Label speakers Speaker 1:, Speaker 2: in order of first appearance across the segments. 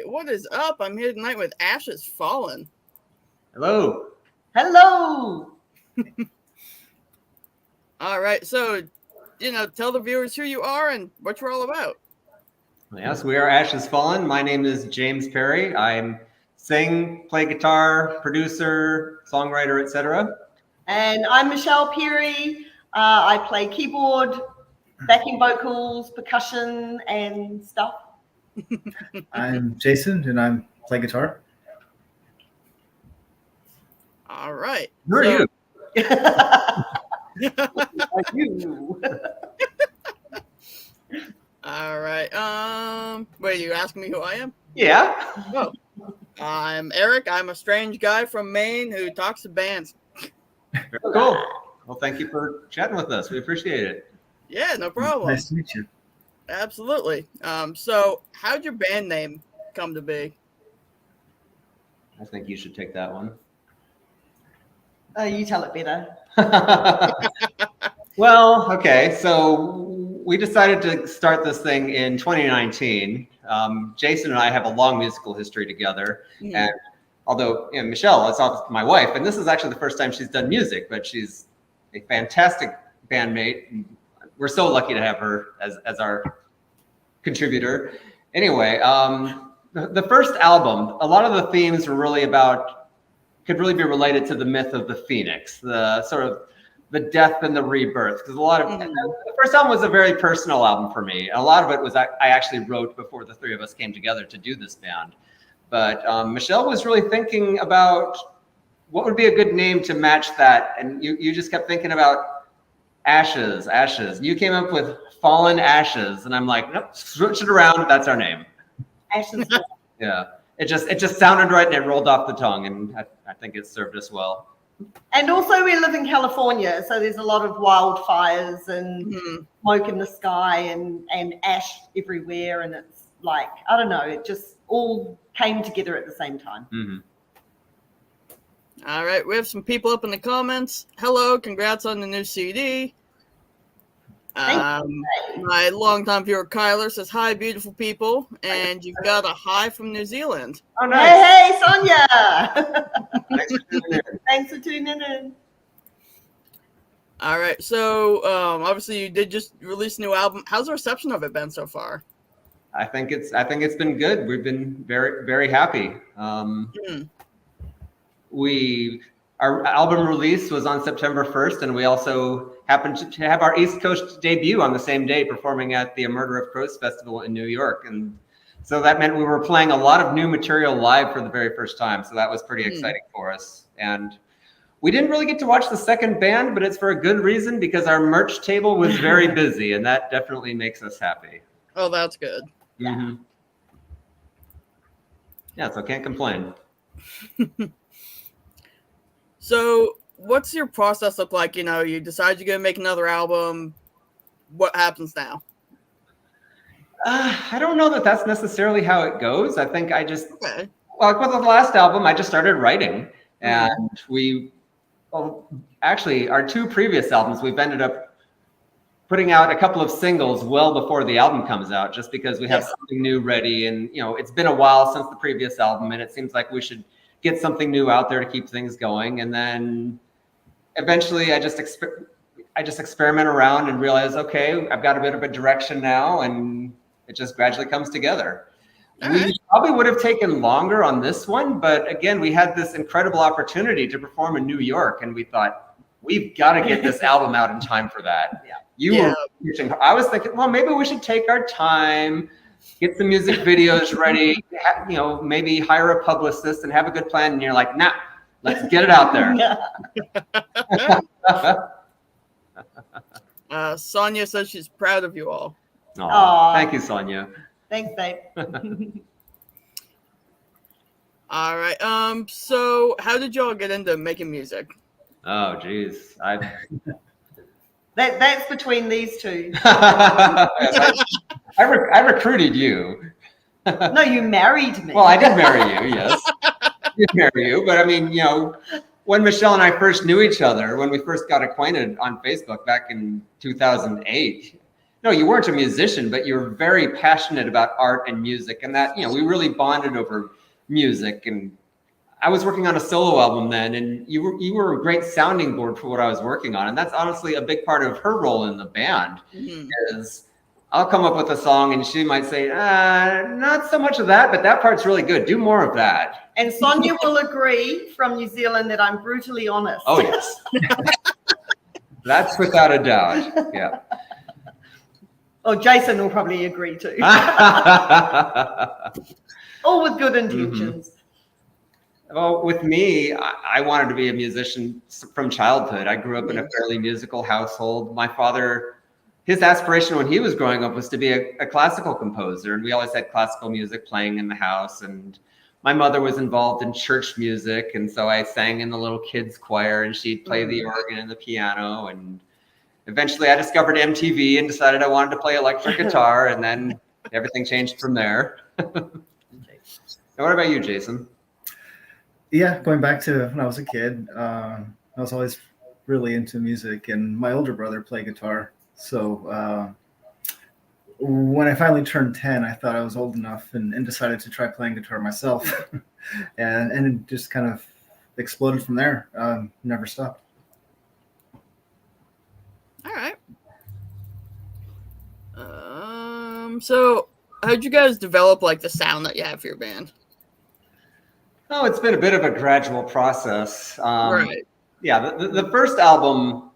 Speaker 1: What is up? I'm here tonight with Ashes Fallen.
Speaker 2: Hello.
Speaker 3: Hello.
Speaker 1: All right, so, tell the viewers who you are and what you're all about.
Speaker 2: Yes, we are Ashes Fallen. My name is James Perry. I sing, play guitar, producer, songwriter, etc.
Speaker 3: And I'm Michelle Perry. I play keyboard, backing vocals, percussion, and stuff.
Speaker 4: I'm Jason, and I play guitar.
Speaker 1: All right.
Speaker 2: Who are you?
Speaker 3: You.
Speaker 1: All right. Wait, you asking me who I am?
Speaker 2: Yeah.
Speaker 1: Oh, I'm Eric. I'm a strange guy from Maine who talks to bands.
Speaker 2: Very cool. Well, thank you for chatting with us. We appreciate it.
Speaker 1: Yeah, no problem.
Speaker 4: Nice to meet you.
Speaker 1: Absolutely. So how'd your band name come to be?
Speaker 2: I think you should take that one.
Speaker 3: You tell it better.
Speaker 2: Well, okay. So we decided to start this thing in 2019. Jason and I have a long musical history together. Mm-hmm. And although Michelle is my wife, and this is actually the first time she's done music, but she's a fantastic bandmate. We're so lucky to have her as our contributor. Anyway, the first album, a lot of the themes were really could really be related to the myth of the Phoenix, the sort of the death and the rebirth. Because the first album was a very personal album for me. A lot of it was I actually wrote before the three of us came together to do this band. But Michelle was really thinking about what would be a good name to match that. And you just kept thinking about Ashes. You came up with Fallen Ashes, and I'm like, nope, switch it around. That's our name.
Speaker 3: Ashes.
Speaker 2: Yeah, it just sounded right, and it rolled off the tongue, and I think it served us well.
Speaker 3: And also, we live in California, so there's a lot of wildfires and smoke in the sky and ash everywhere, and it's like, I don't know, it just all came together at the same time.
Speaker 2: Mm-hmm.
Speaker 1: All right, we have some people up in the comments. Hello, congrats on the new CD. My longtime viewer Kyler says, hi, beautiful people. And you've got a hi from New Zealand.
Speaker 3: Oh, nice. Hey, Sonia. Thanks for tuning in.
Speaker 1: All right, so obviously you did just release a new album. How's the reception of it been so far?
Speaker 2: I think it's been good. We've been very, very happy. Our album release was on September 1st, and we also happened to have our East Coast debut on the same day, performing at the A Murder of Crows Festival in New York. And so that meant we were playing a lot of new material live for the very first time. So that was pretty exciting for us. And we didn't really get to watch the second band, but it's for a good reason, because our merch table was very busy, and that definitely makes us happy.
Speaker 1: Oh, that's good.
Speaker 2: Mm-hmm. Yeah, so can't complain.
Speaker 1: So what's your process look like? You decide you're going to make another album. What happens now?
Speaker 2: I don't know that that's necessarily how it goes. I think like with the last album, I just started writing. And actually, our two previous albums, we've ended up putting out a couple of singles well before the album comes out, just because we have something new ready. And, it's been a while since the previous album, and it seems like we should get something new out there to keep things going. And then eventually I just experiment around and realize, okay, I've got a bit of a direction now, and it just gradually comes together. We probably would have taken longer on this one, but again, we had this incredible opportunity to perform in New York, and we thought, we've got to get this album out in time for that. I was thinking, well, maybe we should take our time, get some music videos ready, maybe hire a publicist and have a good plan. And you're like, nah, let's get it out there.
Speaker 1: Sonia says she's proud of you all.
Speaker 2: Aww. Thank you, Sonia.
Speaker 3: Thanks, babe.
Speaker 1: All right. So how did y'all get into making music?
Speaker 2: Oh, geez.
Speaker 3: That's between these two.
Speaker 2: I recruited you.
Speaker 3: No, you married me.
Speaker 2: Well, I did marry you, yes. I did marry you, but I mean, when Michelle and I first knew each other, when we first got acquainted on Facebook back in 2008, no, you weren't a musician, but you were very passionate about art and music, and that, we really bonded over music. And I was working on a solo album then, and you were a great sounding board for what I was working on. And that's honestly a big part of her role in the band. Is I'll come up with a song and she might say, not so much of that, but that part's really good. Do more of that.
Speaker 3: And Sonia will agree from New Zealand that I'm brutally honest.
Speaker 2: Oh, yes. That's without a doubt. Yeah.
Speaker 3: Oh, Jason will probably agree too. All with good intentions.
Speaker 2: Well, with me, I wanted to be a musician from childhood. I grew up in a fairly musical household. My father, his aspiration when he was growing up was to be a classical composer. And we always had classical music playing in the house. And my mother was involved in church music. And so I sang in the little kids choir, and she'd play the organ and the piano. And eventually I discovered MTV and decided I wanted to play electric guitar. And then everything changed from there. Now, what about you, Jason?
Speaker 4: Yeah, going back to when I was a kid, I was always really into music, and my older brother played guitar. So when I finally turned 10, I thought I was old enough and decided to try playing guitar myself. and it just kind of exploded from there. Never stopped.
Speaker 1: All right. So how'd you guys develop like the sound that you have for your band?
Speaker 2: Oh, it's been a bit of a gradual process.
Speaker 1: Right.
Speaker 2: Yeah, the first album,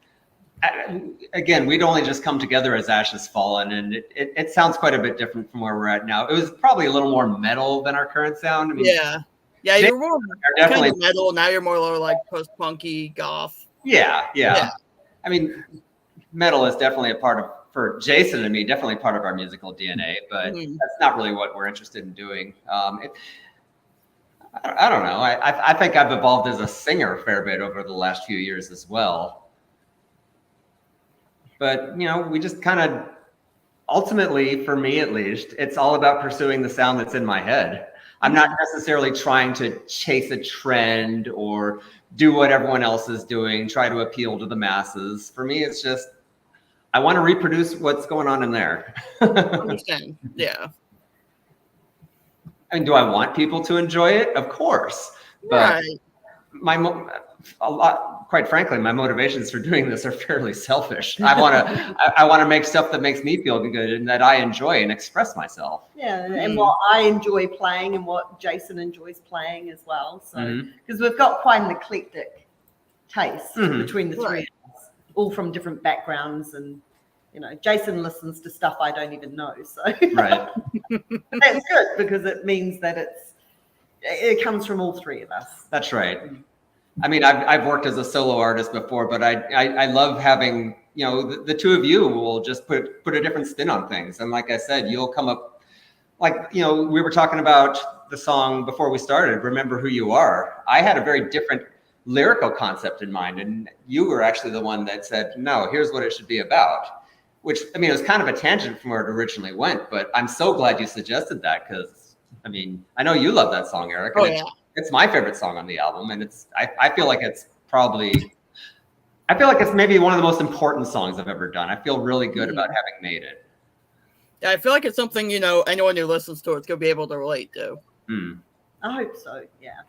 Speaker 2: again, we'd only just come together as Ash Has Fallen, and it sounds quite a bit different from where we're at now. It was probably a little more metal than our current sound. I mean,
Speaker 1: yeah, you're more
Speaker 2: definitely
Speaker 1: kind of metal. Now you're more like post-punky, goth.
Speaker 2: Yeah. I mean, metal is definitely a part of, for Jason and me, definitely part of our musical DNA, but that's not really what we're interested in doing. I don't know. I think I've evolved as a singer a fair bit over the last few years as well. But, we just kind of, ultimately, for me at least, it's all about pursuing the sound that's in my head. I'm not necessarily trying to chase a trend or do what everyone else is doing, try to appeal to the masses. For me, it's just, I want to reproduce what's going on in there.
Speaker 1: Understand. Yeah.
Speaker 2: I mean, do I want people to enjoy it? Of course. But quite frankly, my motivations for doing this are fairly selfish. I want to make stuff that makes me feel good and that I enjoy and express myself.
Speaker 3: Yeah, and what I enjoy playing and what Jason enjoys playing as well. So, because we've got quite an eclectic taste between the three of us, all from different backgrounds, and Jason listens to stuff I don't even know. So
Speaker 2: right.
Speaker 3: That's good because it means that it comes from all three of us.
Speaker 2: That's right. I mean, I've worked as a solo artist before, but I love having, the two of you will just put a different spin on things. And like I said, you'll come up, like, we were talking about the song before we started, Remember Who You Are. I had a very different lyrical concept in mind. And you were actually the one that said, no, here's what it should be about. Which, I mean, it was kind of a tangent from where it originally went, but I'm so glad you suggested that because, I mean, I know you love that song, Eric. And it's my favorite song on the album, and I feel like it's maybe one of the most important songs I've ever done. I feel really good about having made it.
Speaker 1: Yeah, I feel like it's something, anyone who listens to it's going to be able to relate to.
Speaker 3: I hope so, yeah.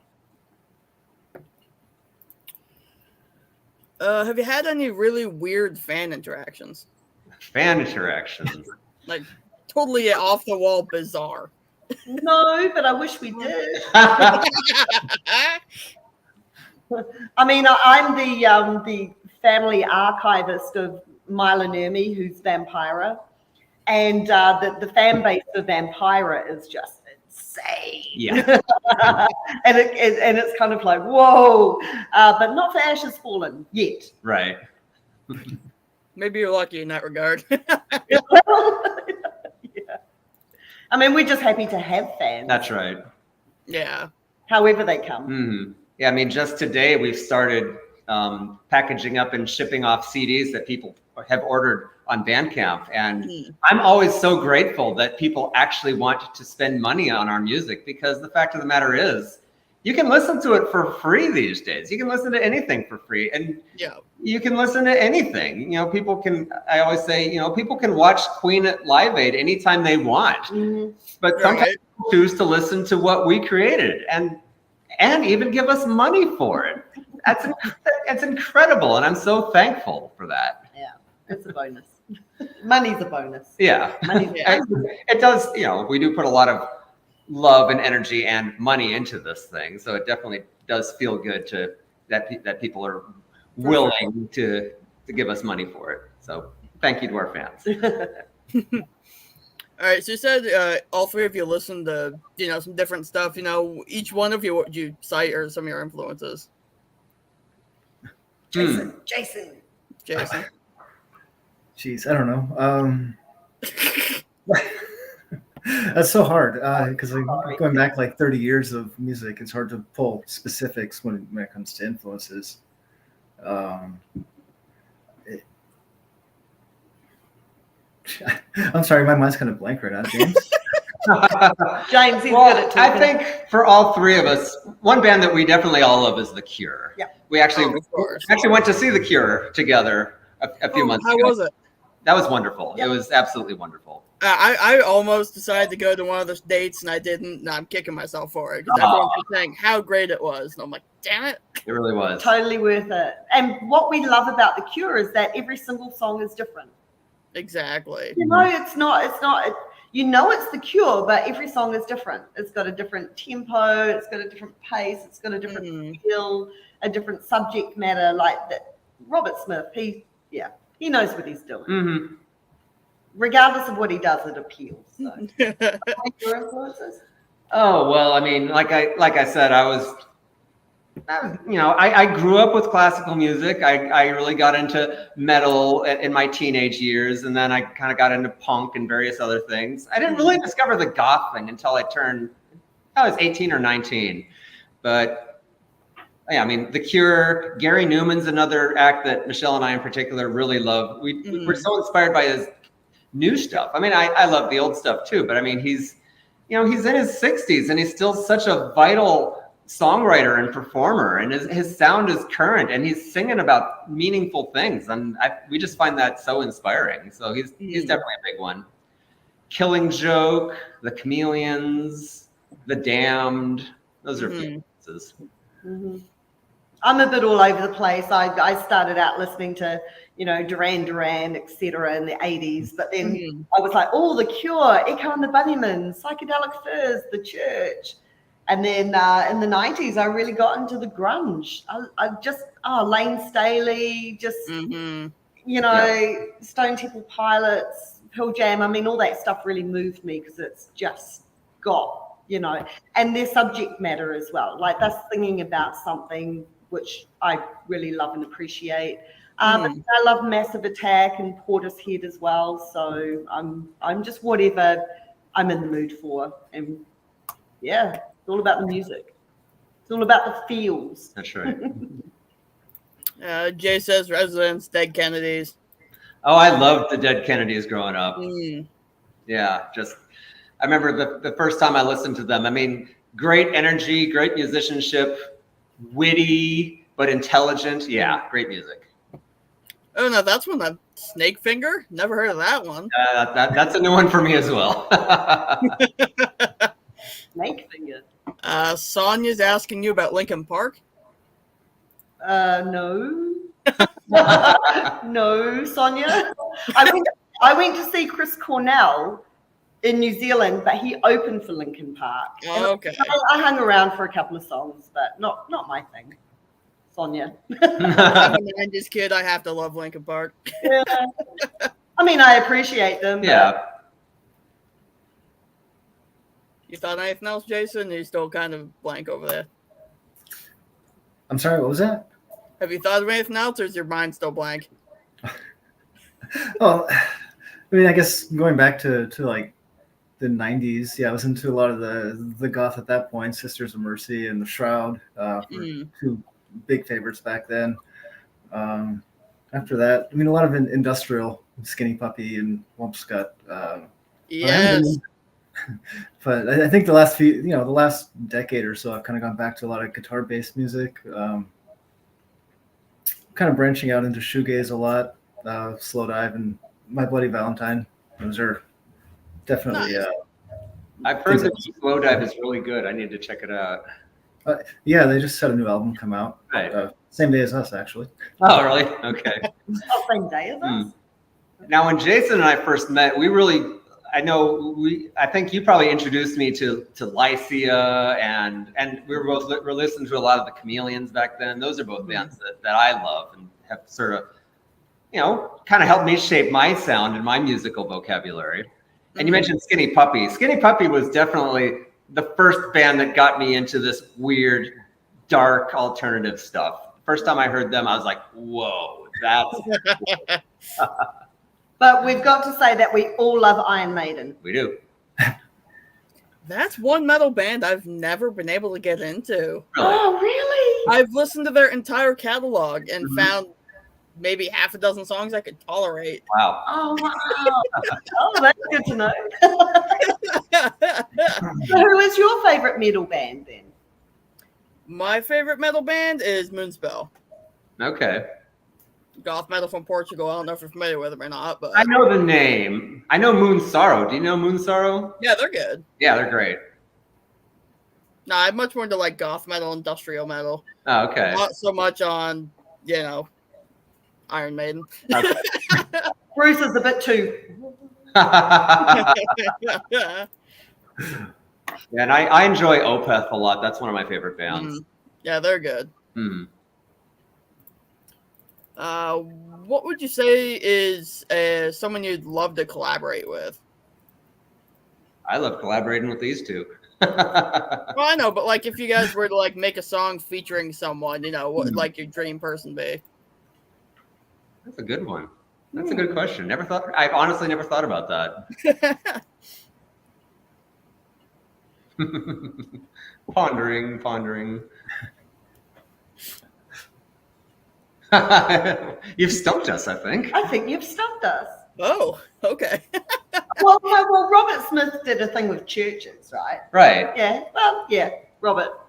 Speaker 1: Have you had any really weird fan interactions?
Speaker 3: Like
Speaker 1: totally off the wall bizarre.
Speaker 3: No, but I wish we did. I mean, I'm the family archivist of Mila Nurmi, who's Vampira, And the fan base of Vampira is just insane.
Speaker 2: Yeah.
Speaker 3: and it's kind of like, whoa, but not for Ashes Fallen yet.
Speaker 2: Right.
Speaker 1: Maybe you're lucky in that regard.
Speaker 3: Yeah. I mean, we're just happy to have fans.
Speaker 2: That's right.
Speaker 1: Yeah.
Speaker 3: However they come.
Speaker 2: Mm-hmm. Yeah, I mean, just today we've started packaging up and shipping off CDs that people have ordered on Bandcamp. And I'm always so grateful that people actually want to spend money on our music, because the fact of the matter is, you can listen to it for free these days. You can listen to anything for free. And you can listen to anything. You know, people can, I always say, you know, people can watch Queen at Live Aid anytime they want. Mm-hmm. But sometimes people choose to listen to what we created and even give us money for it. That's incredible. And I'm so thankful for that.
Speaker 3: Yeah, it's a bonus. Money's a bonus.
Speaker 2: Yeah. It does, you know, we do put a lot of love and energy and money into this thing. So it definitely does feel good to that people are willing to give us money for it. So thank you to our fans.
Speaker 1: All right, so you said all three of you listened to, you know, some different stuff. You know, each one of you, what would you cite are some of your influences?
Speaker 3: Jason.
Speaker 4: Jeez, I don't know. That's so hard because going back like 30 years of music, it's hard to pull specifics when it comes to influences. I'm sorry, my mind's kind of blank right now, James.
Speaker 3: James, he's
Speaker 2: well,
Speaker 3: good at talking.
Speaker 2: I think for all three of us, one band that we definitely all love is The Cure.
Speaker 3: Yeah.
Speaker 2: We actually went to see The Cure together a few months ago.
Speaker 1: How was it?
Speaker 2: That was wonderful.
Speaker 3: Yep.
Speaker 2: It was absolutely wonderful.
Speaker 1: I almost decided to go to one of those dates and I didn't. No, I'm kicking myself for it because everyone was saying how great it was. And I'm like, damn it.
Speaker 2: It really was.
Speaker 3: Totally worth it. And what we love about The Cure is that every single song is different.
Speaker 1: Exactly.
Speaker 3: You know, it's not, you know, it's The Cure, but every song is different. It's got a different tempo. It's got a different pace. It's got a different feel, a different subject matter. Like that. Robert Smith, he knows what he's doing. Mm-hmm. Regardless of what he does, it appeals. So. Your influences?
Speaker 2: Oh, well, I mean, like I said, I grew up with classical music. I really got into metal in my teenage years, and then I kind of got into punk and various other things. I didn't really discover the goth thing until I was 18 or 19. But yeah, I mean, The Cure, Gary Newman's another act that Michelle and I in particular really love. We were so inspired by his new stuff. I mean, I love the old stuff too, but I mean, he's in his 60s and he's still such a vital songwriter and performer, and his sound is current and he's singing about meaningful things. And we just find that so inspiring. So he's definitely a big one. Killing Joke, The Chameleons, The Damned. Those are influences.
Speaker 3: Mm-hmm. I'm a bit all over the place. I started out listening to, you know, Duran Duran, etc. in the 80s, but then I was like, oh, The Cure, Echo and the Bunnymen, Psychedelic Furs, The Church. And then in the 90s, I really got into the grunge. I just, Lane Staley, just, you know, Stone Temple Pilots, Pearl Jam. I mean, all that stuff really moved me because it's just got, you know, and their subject matter as well. Like they're singing about something which I really love and appreciate. But I love Massive Attack and Portishead as well. So I'm just whatever I'm in the mood for. And yeah, it's all about the music. It's all about the feels.
Speaker 2: That's right.
Speaker 1: Jay says Residents, Dead Kennedys.
Speaker 2: Oh, I loved the Dead Kennedys growing up. Yeah, I remember the first time I listened to them. I mean, great energy, great musicianship, witty, but intelligent. Yeah, great music.
Speaker 1: Oh, no, that's one that Snake Finger? Never heard of that one.
Speaker 2: That's a new one for me as well.
Speaker 3: Snake Finger.
Speaker 1: Sonia's asking you about Linkin Park.
Speaker 3: No. No, Sonia. I went to see Chris Cornell in New Zealand, but he opened for Linkin Park.
Speaker 1: Oh, okay.
Speaker 3: I hung around for a couple of songs, but not my thing. Sonia.
Speaker 1: I'm a 90s kid. I have to love Linkin Park.
Speaker 3: Yeah. I mean, I appreciate them.
Speaker 2: Yeah.
Speaker 1: You thought of anything else, Jason? Or you still kind of blank over there?
Speaker 4: I'm sorry, what was that?
Speaker 1: Have you thought of anything else, or is your mind still blank?
Speaker 4: Well, I mean, I guess going back to like the 90s, yeah, I was into a lot of the goth at that point. Sisters of Mercy and The Shroud were two big favorites back then. After that, I mean, a lot of industrial, Skinny Puppy and Wumpscut.
Speaker 1: Yes.
Speaker 4: But I think the last the last decade or so, I've kind of gone back to a lot of guitar-based music. Kind of branching out into shoegaze a lot, Slow Dive and My Bloody Valentine. Those are definitely.
Speaker 1: Nice.
Speaker 2: I've heard that Slow Dive is really good. I need to check it out.
Speaker 4: Yeah, they just had a new album come out.
Speaker 2: Right.
Speaker 4: Same day as us, actually.
Speaker 2: Oh, really? Okay.
Speaker 3: Same day as us.
Speaker 2: Now, when Jason and I first met, I think you probably introduced me to Lycia, and we were listening to a lot of the Chameleons back then. Those are both bands that I love and have sort of, kind of helped me shape my sound and my musical vocabulary. And you mentioned Skinny Puppy. Skinny Puppy was definitely the first band that got me into this weird, dark alternative stuff. First time I heard them, I was like, whoa, that's cool.
Speaker 3: But we've got to say that we all love Iron Maiden.
Speaker 2: We do.
Speaker 1: That's one metal band I've never been able to get into.
Speaker 2: Really?
Speaker 3: Oh, really?
Speaker 1: I've listened to their entire catalog and found maybe half a dozen songs I could tolerate.
Speaker 2: Wow.
Speaker 3: Oh, wow. Oh, that's good to know. So who is your favorite metal band then?
Speaker 1: My favorite metal band is Moonspell.
Speaker 2: Okay.
Speaker 1: Goth metal from Portugal. I don't know if you're familiar with them or not, but
Speaker 2: I know the name. I know Moon Sorrow. Do you know Moon Sorrow?
Speaker 1: yeah, they're good.
Speaker 2: Yeah, they're great.
Speaker 1: No, I'm much more into like goth metal, industrial metal.
Speaker 2: Oh, okay.
Speaker 1: Not so much on, Iron Maiden.
Speaker 2: Okay.
Speaker 3: Bruce is a bit too.
Speaker 1: Yeah.
Speaker 2: And I enjoy Opeth a lot. That's one of my favorite bands.
Speaker 1: Yeah, they're good.
Speaker 2: Mm.
Speaker 1: What would you say is someone you'd love to collaborate with?
Speaker 2: I love collaborating with these two.
Speaker 1: Well, I know, but like if you guys were to like make a song featuring someone, what would like your dream person be?
Speaker 2: That's a good one. That's a good question. I've honestly never thought about that. Pondering. You've stumped us, I think.
Speaker 3: I think you've stumped us.
Speaker 1: Oh, okay.
Speaker 3: Well, no, Robert Smith did a thing with churches, right?
Speaker 2: Right.
Speaker 3: Yeah. Well, yeah, Robert.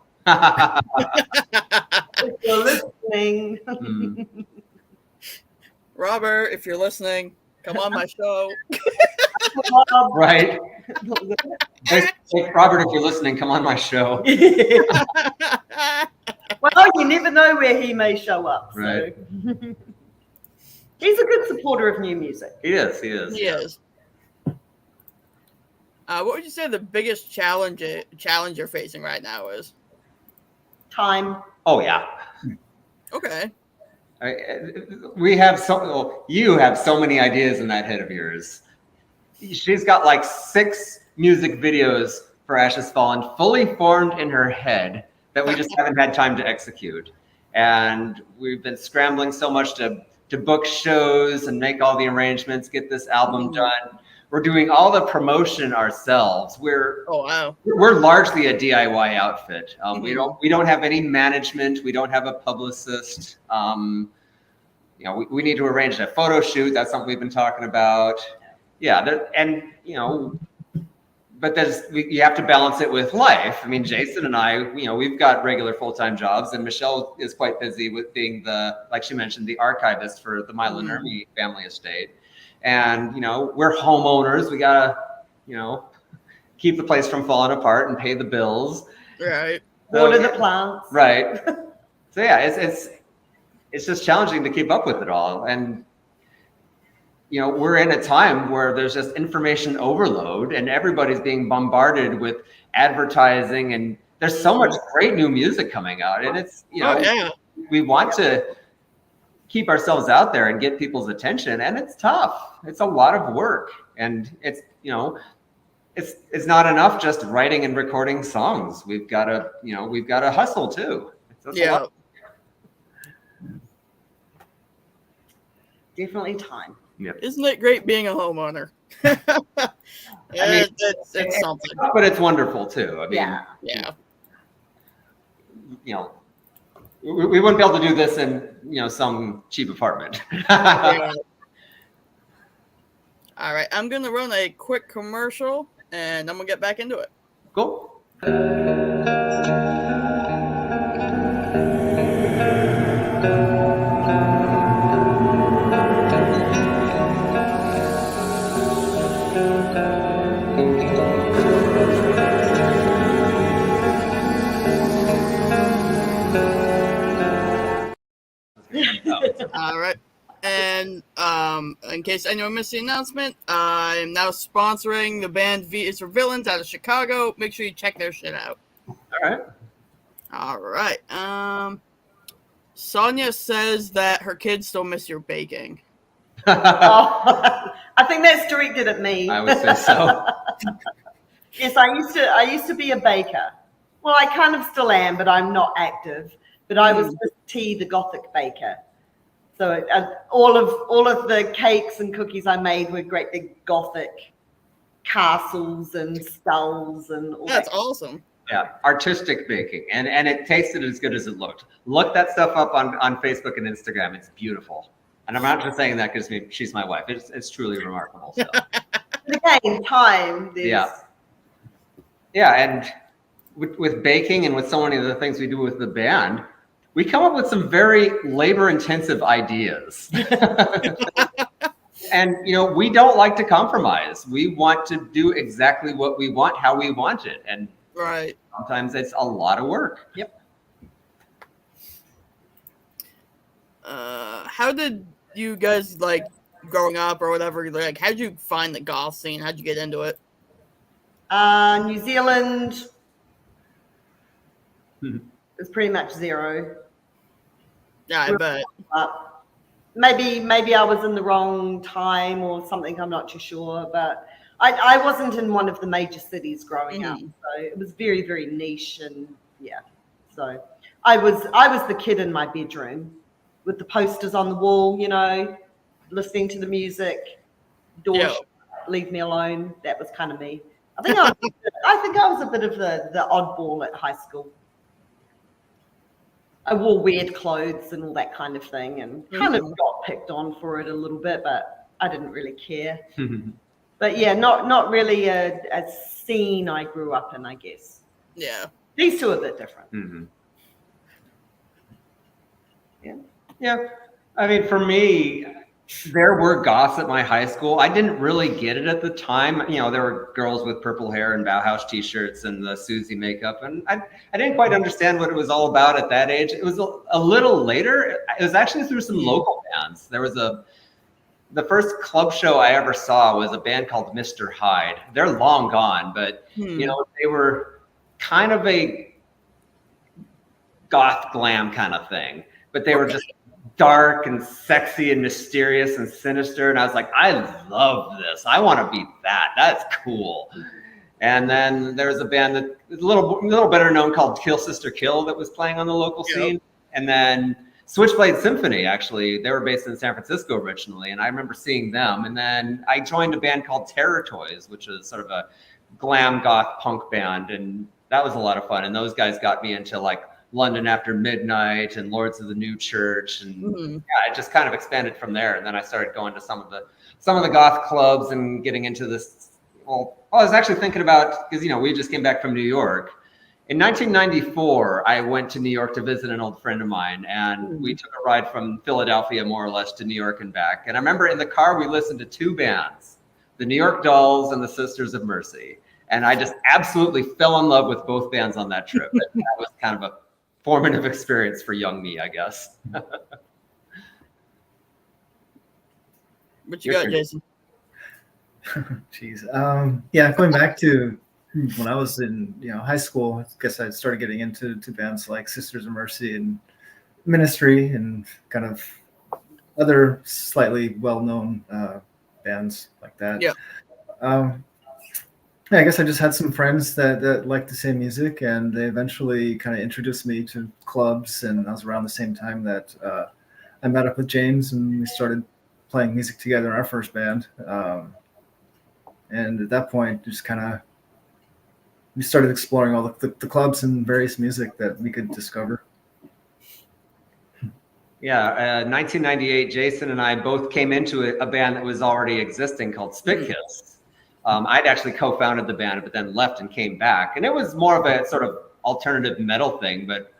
Speaker 3: If you're listening.
Speaker 1: Robert, if you're listening, come on my show.
Speaker 2: Right. Hey, Robert, if you're listening, come on my show.
Speaker 3: Well, you never know where he may show up. So.
Speaker 2: Right.
Speaker 3: He's a good supporter of new music.
Speaker 2: He is.
Speaker 1: He is. What would you say the biggest challenge you're facing right now is?
Speaker 3: Time.
Speaker 2: Oh, yeah.
Speaker 1: Okay.
Speaker 2: You have so many ideas in that head of yours. She's got like 6 music videos for Ashes Fallen fully formed in her head that we just haven't had time to execute. And we've been scrambling so much to book shows and make all the arrangements, get this album done. We're doing all the promotion ourselves. We're largely a DIY outfit. We don't have any management. We don't have a publicist. We need to arrange a photo shoot. That's something we've been talking about. Yeah, but you have to balance it with life. I mean, Jason and I, we've got regular full-time jobs, and Michelle is quite busy with being like she mentioned, the archivist for the Milo Nurmi family estate. And, we're homeowners. We gotta, keep the place from falling apart and pay the bills.
Speaker 1: Right.
Speaker 3: Water the plants.
Speaker 2: Right. So yeah, it's just challenging to keep up with it all. And, we're in a time where there's just information overload and everybody's being bombarded with advertising, and there's so much great new music coming out. And it's, we want to keep ourselves out there and get people's attention, and it's tough. It's a lot of work, and it's, it's not enough just writing and recording songs. We've got to hustle too. That's a lot.
Speaker 3: Definitely time.
Speaker 2: Yep.
Speaker 1: Isn't it great being a homeowner? It's something,
Speaker 2: but it's wonderful too. I mean,
Speaker 1: yeah.
Speaker 2: You know, we wouldn't be able to do this in some cheap apartment.
Speaker 1: Yeah. All right, I'm gonna run a quick commercial, and I'm gonna get back into it.
Speaker 2: Cool.
Speaker 1: All right. And in case anyone missed the announcement, I'm now sponsoring the band V is for Villains out of Chicago. Make sure you check their shit out. All right. Sonia says that her kids still miss your baking.
Speaker 3: I think that's directed at me.
Speaker 2: I would say so.
Speaker 3: Yes, I used to be a baker. Well, I kind of still am, but I'm not active. But I was Miss T, the Gothic baker. So all of the cakes and cookies I made were great big Gothic castles and skulls and all
Speaker 1: That's
Speaker 3: that.
Speaker 1: awesome.
Speaker 2: Yeah, artistic baking, and it tasted as good as it looked. Look that stuff up on Facebook and Instagram. It's beautiful, and I'm not just saying that because she's my wife. It's truly remarkable. So.
Speaker 3: Again, time.
Speaker 2: Yeah, and with baking and with so many of the things we do with the band, we come up with some very labor-intensive ideas. And, we don't like to compromise. We want to do exactly what we want, how we want it. And
Speaker 1: right.
Speaker 2: Sometimes it's a lot of work.
Speaker 3: Yep.
Speaker 1: How did you guys, growing up or whatever, how did you find the goth scene? How'd you get into it?
Speaker 3: New Zealand was pretty much zero.
Speaker 1: Yeah, I bet.
Speaker 3: Maybe I was in the wrong time or something. I'm not too sure, but I wasn't in one of the major cities growing up, so it was very, very niche, and so I was the kid in my bedroom with the posters on the wall, listening to the music, door shut, leave me alone. That was kind of me. I think I was a bit of the oddball at high school. I wore weird clothes and all that kind of thing, and kind of got picked on for it a little bit, but I didn't really care. But yeah, not really a scene I grew up in, I guess.
Speaker 1: Yeah.
Speaker 3: These two are a bit different.
Speaker 2: Mm-hmm. Yeah. I mean, for me, there were goths at my high school. I didn't really get it at the time. There were girls with purple hair and Bauhaus t-shirts and the Susie makeup. And I didn't quite understand what it was all about at that age. It was a little later. It was actually through some local bands. There was the first club show I ever saw was a band called Mr. Hyde. They're long gone, but they were kind of a goth glam kind of thing, but they were just dark and sexy and mysterious and sinister. And I was like, I love this. I want to be that. That's cool. And then there was a band that was a little better known called Kill Sister Kill that was playing on the local scene. And then Switchblade Symphony, actually, they were based in San Francisco originally. And I remember seeing them. And then I joined a band called Terror Toys, which is sort of a glam goth punk band. And that was a lot of fun. And those guys got me into London After Midnight and Lords of the New Church, and it just kind of expanded from there. And then I started going to some of the goth clubs and getting into this. Well, I was actually thinking about, because we just came back from New York. In 1994, I went to New York to visit an old friend of mine, and we took a ride from Philadelphia more or less to New York and back. And I remember in the car we listened to two bands, the New York Dolls and the Sisters of Mercy, and I just absolutely fell in love with both bands on that trip. That was kind of a formative experience for young me, I guess.
Speaker 1: What you got, Jason?
Speaker 4: Jeez. Going back to when I was in high school, I guess I started getting into bands like Sisters of Mercy and Ministry and kind of other slightly well-known bands like that. Yeah. Yeah, I guess I just had some friends that liked the same music, and they eventually kind of introduced me to clubs. And that was around the same time that I met up with James, and we started playing music together in our first band. And at that point, just kind of we started exploring all the clubs and various music that we could discover.
Speaker 2: Yeah, 1998, Jason and I both came into a band that was already existing called Spit Kiss. I'd actually co-founded the band, but then left and came back. And it was more of a sort of alternative metal thing, but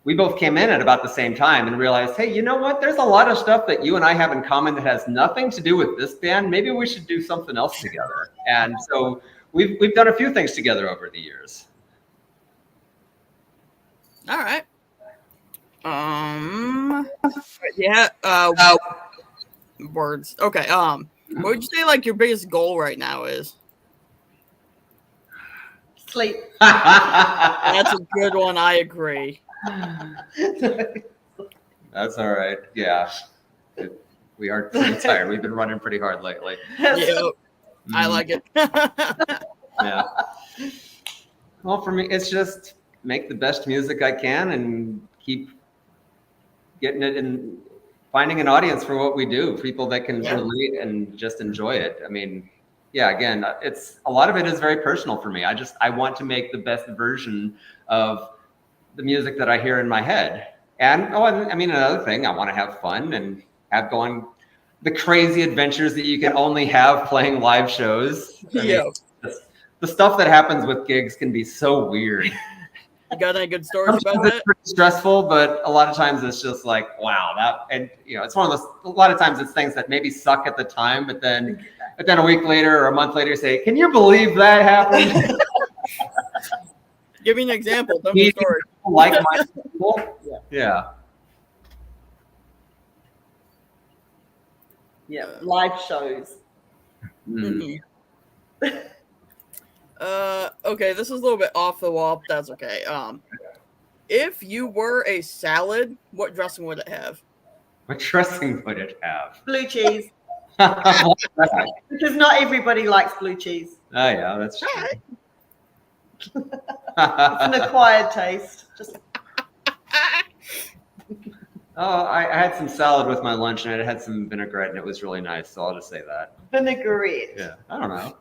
Speaker 2: we both came in at about the same time and realized, hey, you know what? There's a lot of stuff that you and I have in common that has nothing to do with this band. Maybe we should do something else together. And so we've done a few things together over the years.
Speaker 1: All right. Yeah. Words. Okay. What would you say like your biggest goal right now is?
Speaker 3: Sleep.
Speaker 1: That's a good one. I agree.
Speaker 2: That's all right. Yeah. We are pretty tired. We've been running pretty hard lately.
Speaker 1: Yeah. I like it.
Speaker 2: Yeah. Well, for me, it's just make the best music I can and keep getting it and finding an audience for what we do, people that can relate and just enjoy it. I mean, yeah, again, it's a lot of it is very personal for me. I want to make the best version of the music that I hear in my head. And I mean, another thing, I want to have fun and have gone the crazy adventures that you can only have playing live shows. I mean, the stuff that happens with gigs can be so weird.
Speaker 1: You got any good stories about
Speaker 2: it's
Speaker 1: that?
Speaker 2: pretty stressful, but a lot of times it's just like, wow, and it's one of those, a lot of times it's things that maybe suck at the time, but then a week later or a month later say, can you believe that happened?
Speaker 1: Give me an example. Tell me a story.
Speaker 2: Like my people? Yeah.
Speaker 3: Yeah, live shows.
Speaker 2: Mm.
Speaker 1: Okay, this is a little bit off the wall, but that's okay. If you were a salad, what dressing would it have?
Speaker 2: What dressing would it have?
Speaker 3: Blue cheese.
Speaker 2: Oh,
Speaker 3: Because not everybody likes blue cheese.
Speaker 2: yeah, that's true.
Speaker 3: It's an acquired taste. Just
Speaker 2: I had some salad with my lunch and I had some vinaigrette and it was really nice. So I'll just say that.
Speaker 3: vinaigrette.
Speaker 2: Yeah, I don't know.
Speaker 1: All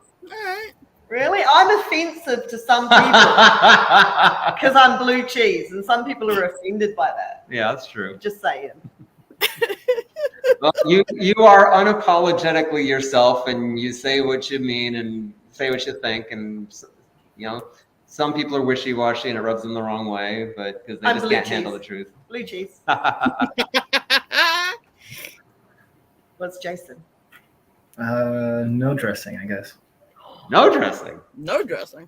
Speaker 1: right.
Speaker 3: Really? I'm offensive to some people because I'm blue cheese, and some people are offended by that.
Speaker 2: Yeah, that's true.
Speaker 3: Just saying.
Speaker 2: Well, you are unapologetically yourself, and you say what you mean and say what you think, and some people are wishy-washy and it rubs them the wrong way, but because they just can't handle the truth.
Speaker 3: Blue cheese. What's Jason?
Speaker 4: No dressing, I guess.
Speaker 2: No dressing.
Speaker 1: No dressing.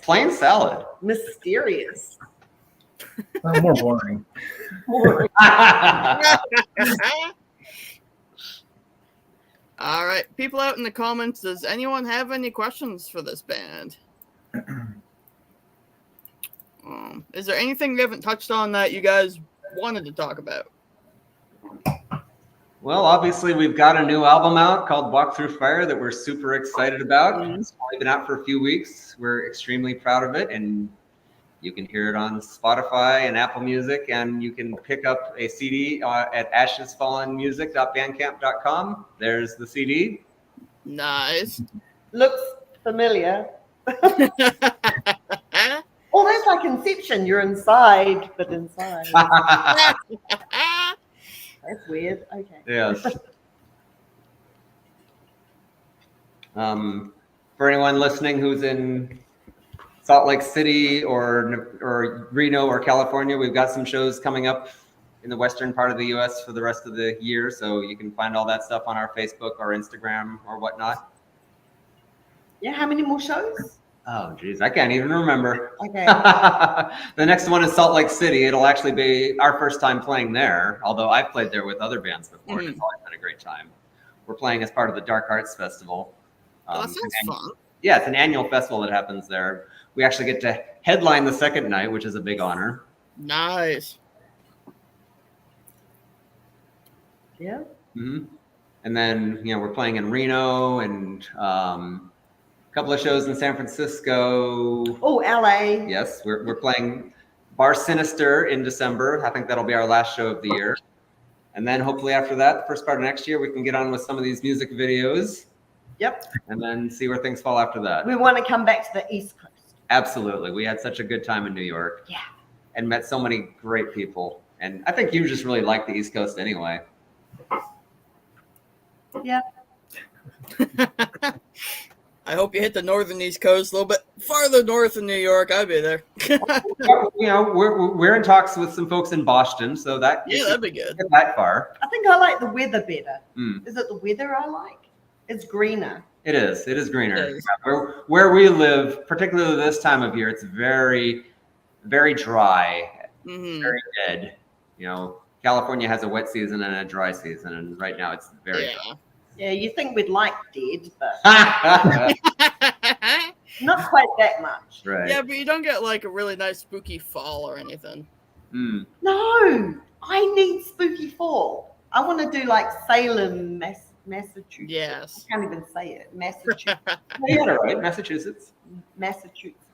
Speaker 2: Plain salad.
Speaker 3: Mysterious.
Speaker 4: More boring.
Speaker 3: Boring.
Speaker 1: All right, people out in the comments, does anyone have any questions for this band? Is there anything we haven't touched on that you guys wanted to talk about?
Speaker 2: Well, obviously, we've got a new album out called Walk Through Fire that we're super excited about. It's only been out for a few weeks. We're extremely proud of it, and you can hear it on Spotify and Apple Music, and you can pick up a CD at ashesfallenmusic.bandcamp.com. There's the CD.
Speaker 1: Nice.
Speaker 3: Looks familiar. Oh, that's like Inception. You're inside, but inside. That's weird. Okay.
Speaker 2: Yes. For anyone listening who's in Salt Lake City or Reno or California, we've got some shows coming up in the western part of the U.S. for the rest of the year, so you can find all that stuff on our Facebook or Instagram or whatnot.
Speaker 3: Yeah, how many more shows?
Speaker 2: Oh, geez, I can't even remember.
Speaker 3: Okay.
Speaker 2: The next one is Salt Lake City. It'll actually be our first time playing there, although I've played there with other bands before, and it's always been a great time. We're playing as part of the Dark Arts Festival.
Speaker 1: That sounds fun.
Speaker 2: Yeah, it's an annual festival that happens there. We actually get to headline the second night, which is a big honor.
Speaker 1: Nice.
Speaker 3: Yeah.
Speaker 2: Mm-hmm. And then, we're playing in Reno and couple of shows in San Francisco.
Speaker 3: Oh, LA.
Speaker 2: Yes, we're playing Bar Sinister in December. I think that'll be our last show of the year. And then hopefully after that, the first part of next year, we can get on with some of these music videos.
Speaker 3: Yep.
Speaker 2: And then see where things fall after that.
Speaker 3: We want to come back to the East Coast.
Speaker 2: Absolutely. We had such a good time in New York.
Speaker 3: Yeah.
Speaker 2: And met so many great people. And I think you just really like the East Coast anyway.
Speaker 3: Yeah.
Speaker 1: I hope you hit the northern East Coast a little bit farther north in New York. I'd be there.
Speaker 2: You know, we're in talks with some folks in Boston, so that
Speaker 1: That'd be good.
Speaker 2: get that far.
Speaker 3: I think I like the weather better.
Speaker 2: Mm.
Speaker 3: Is it the weather I like? It's greener.
Speaker 2: It is greener.
Speaker 1: It is.
Speaker 2: Where we live, particularly this time of year, it's very, very dry, very dead. You know, California has a wet season and a dry season, and right now it's very dry.
Speaker 3: Yeah, you think we'd like dead, but
Speaker 2: Right.
Speaker 3: not quite that much.
Speaker 1: Yeah, but you don't get like a really nice spooky fall or anything.
Speaker 2: Mm.
Speaker 3: No, I need spooky fall. I want to do like Salem, Massachusetts.
Speaker 1: Yes.
Speaker 3: I can't even say it. Massachusetts.
Speaker 2: You got it right, Massachusetts.
Speaker 3: Massachusetts.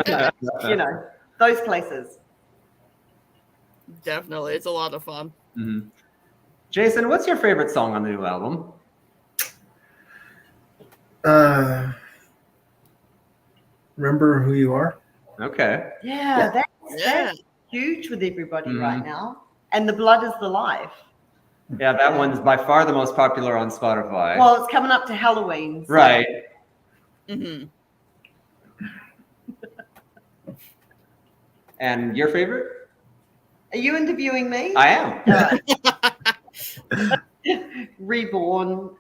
Speaker 3: Yeah. You know, those places.
Speaker 1: Definitely. It's a lot of fun.
Speaker 2: Mm-hmm. Jason, what's your favorite song on the new album?
Speaker 4: Remember Who You Are?
Speaker 2: Okay.
Speaker 3: Yeah, that's huge with everybody
Speaker 2: Mhm.
Speaker 3: right now. And The Blood is the Life.
Speaker 2: Yeah, that one's by far the most popular on Spotify.
Speaker 3: Well, it's coming up to Halloween. So.
Speaker 2: Right.
Speaker 1: Mm-hmm.
Speaker 2: And your favorite?
Speaker 3: Are you interviewing me?
Speaker 2: I am.
Speaker 3: Reborn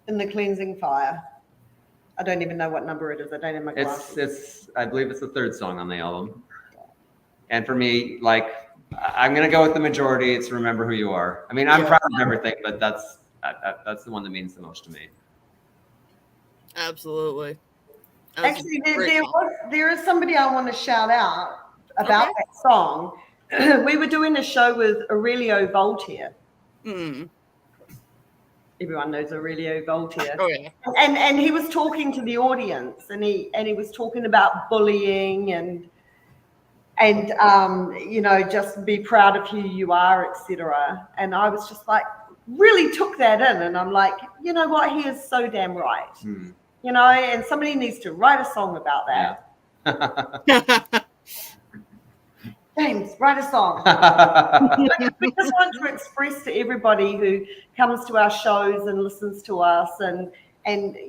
Speaker 3: in the Cleansing Fire. I don't even know what number it is. I don't have my glasses.
Speaker 2: I believe it's the third song on the album. And for me, like, I'm gonna go with the majority. It's Remember Who You Are. I mean, I'm proud of everything, but that's the one that means the most to me.
Speaker 1: Absolutely.
Speaker 3: Actually, there is somebody I want to shout out about that song. We were doing a show with Aurelio Voltaire.
Speaker 1: Mm.
Speaker 3: Everyone knows Aurelio Voltaire.
Speaker 1: Oh yeah.
Speaker 3: And he was talking to the audience, and he was talking about bullying and you know, just be proud of who you are, etc. And I was just like, really took that in, and I'm like, you know what, he is so damn right.
Speaker 2: Mm.
Speaker 3: You know, and somebody needs to write a song about that.
Speaker 2: Yeah.
Speaker 3: James, write a song. We just want to express to everybody who comes to our shows and listens to us, and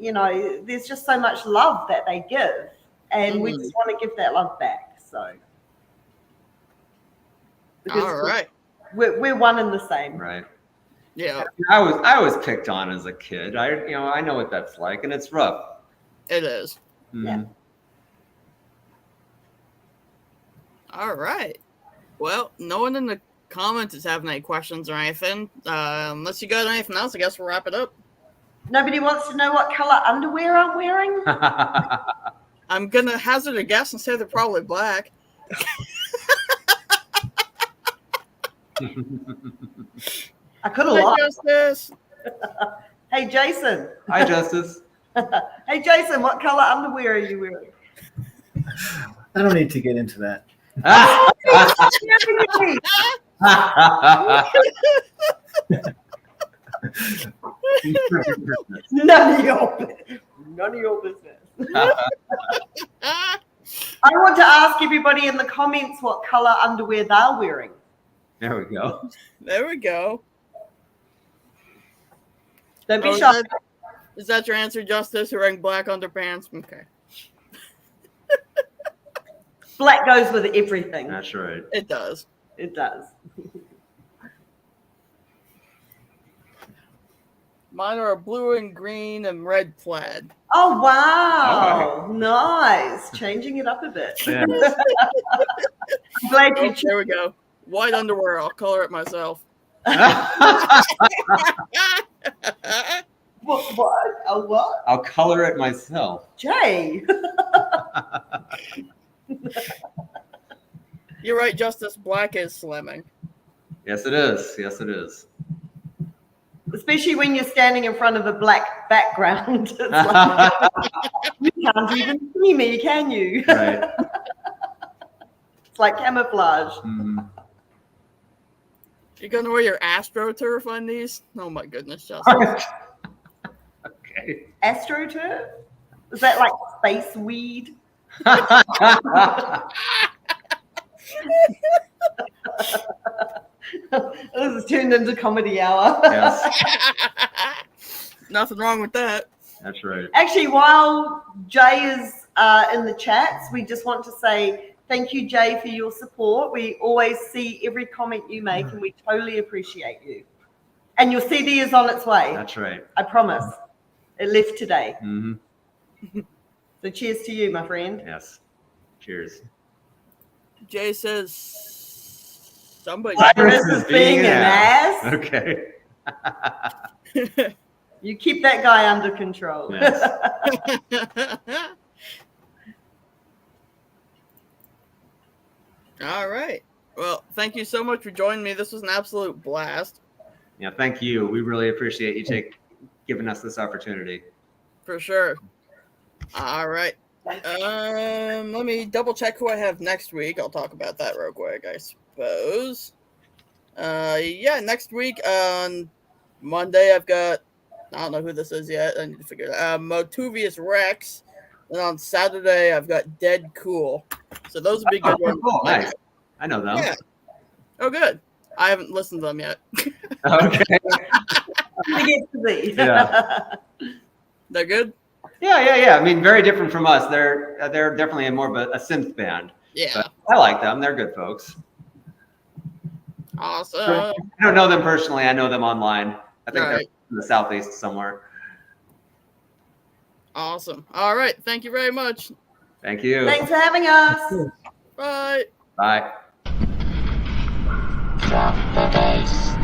Speaker 3: you know, there's just so much love that they give, and we just want to give that love back. So,
Speaker 1: All right.
Speaker 3: we're one and the same.
Speaker 2: Right.
Speaker 1: Yeah,
Speaker 2: I was picked on as a kid. I know what that's like, and it's rough.
Speaker 1: it is.
Speaker 2: Mm.
Speaker 3: Yeah.
Speaker 1: All right. Well, no one in the comments is having any questions or anything. Unless you got anything else, I guess we'll wrap it up.
Speaker 3: Nobody wants to know what color underwear I'm wearing.
Speaker 1: I'm gonna hazard a guess and say they're probably black.
Speaker 3: I could have
Speaker 1: Hey,
Speaker 3: lied.
Speaker 1: Justice.
Speaker 3: Hey, Jason.
Speaker 2: Hi, Justice.
Speaker 3: Hey, Jason, what color underwear are you wearing?
Speaker 4: I don't need to get into that.
Speaker 3: None of your business. I want to ask everybody in the comments what color underwear they're wearing.
Speaker 2: There we go.
Speaker 1: There we go.
Speaker 3: Don't be
Speaker 1: Oh,
Speaker 3: shy.
Speaker 1: is that your answer, Justice? You're wearing black underpants? Okay.
Speaker 3: Black goes with everything.
Speaker 2: That's right.
Speaker 1: It does.
Speaker 3: It does.
Speaker 1: Mine are a blue and green and red plaid.
Speaker 3: Oh, wow. Nice. Changing it up a bit.
Speaker 2: Yeah.
Speaker 3: I'm glad you
Speaker 1: Oh, there we go. White underwear. I'll color it myself.
Speaker 3: What? A what?
Speaker 2: I'll color it myself.
Speaker 3: Jay.
Speaker 1: You're right, Justice. Black is slimming.
Speaker 2: Yes, it is. Yes, it is.
Speaker 3: Especially when you're standing in front of a black background. It's like, you can't even see me, can you?
Speaker 2: Right.
Speaker 3: It's like camouflage.
Speaker 2: Mhm.
Speaker 1: You're gonna wear your AstroTurf on these? Oh my goodness, Justin.
Speaker 2: Okay.
Speaker 3: AstroTurf? Is that like space weed? This has turned into comedy hour.
Speaker 2: Yes,
Speaker 1: Nothing wrong with that.
Speaker 2: that's right.
Speaker 3: Actually, while Jay is in the chats, we just want to say thank you, Jay, for your support. We always see every comment you make, and we totally appreciate you. And your CD is on its way.
Speaker 2: That's right.
Speaker 3: I promise. It left today.
Speaker 2: Hmm.
Speaker 3: So cheers to you, my friend.
Speaker 2: Yes. Cheers.
Speaker 1: Jay says somebody.
Speaker 3: Cyrus is being an ass.
Speaker 2: Okay.
Speaker 3: You keep that guy under control.
Speaker 2: Yes.
Speaker 1: All right. Well, thank you so much for joining me. This was an absolute blast.
Speaker 2: Yeah. Thank you. We really appreciate you giving us this opportunity.
Speaker 1: For sure. All right. Let me double check who I have next week. I'll talk about that real quick, I suppose. Yeah, next week on Monday I've got, I don't know who this is yet. I need to figure it out. Motuvius Rex. And on Saturday I've got Dead Cool. So those would be good ones.
Speaker 2: Oh, nice. I know them.
Speaker 1: Yeah. Oh, good. I haven't listened to them yet.
Speaker 2: Okay.
Speaker 3: I get to be.
Speaker 2: Yeah.
Speaker 1: They're good?
Speaker 2: Yeah. I mean, very different from us. They're definitely more of a synth band.
Speaker 1: Yeah.
Speaker 2: But I like them. They're good folks.
Speaker 1: Awesome.
Speaker 2: I don't know them personally. I know them online. I think they're
Speaker 1: Right.
Speaker 2: in the southeast somewhere.
Speaker 1: Awesome. All right. Thank you very much.
Speaker 2: Thank you.
Speaker 3: Thanks for having us.
Speaker 1: Bye.
Speaker 2: Bye.
Speaker 5: Drop the bass.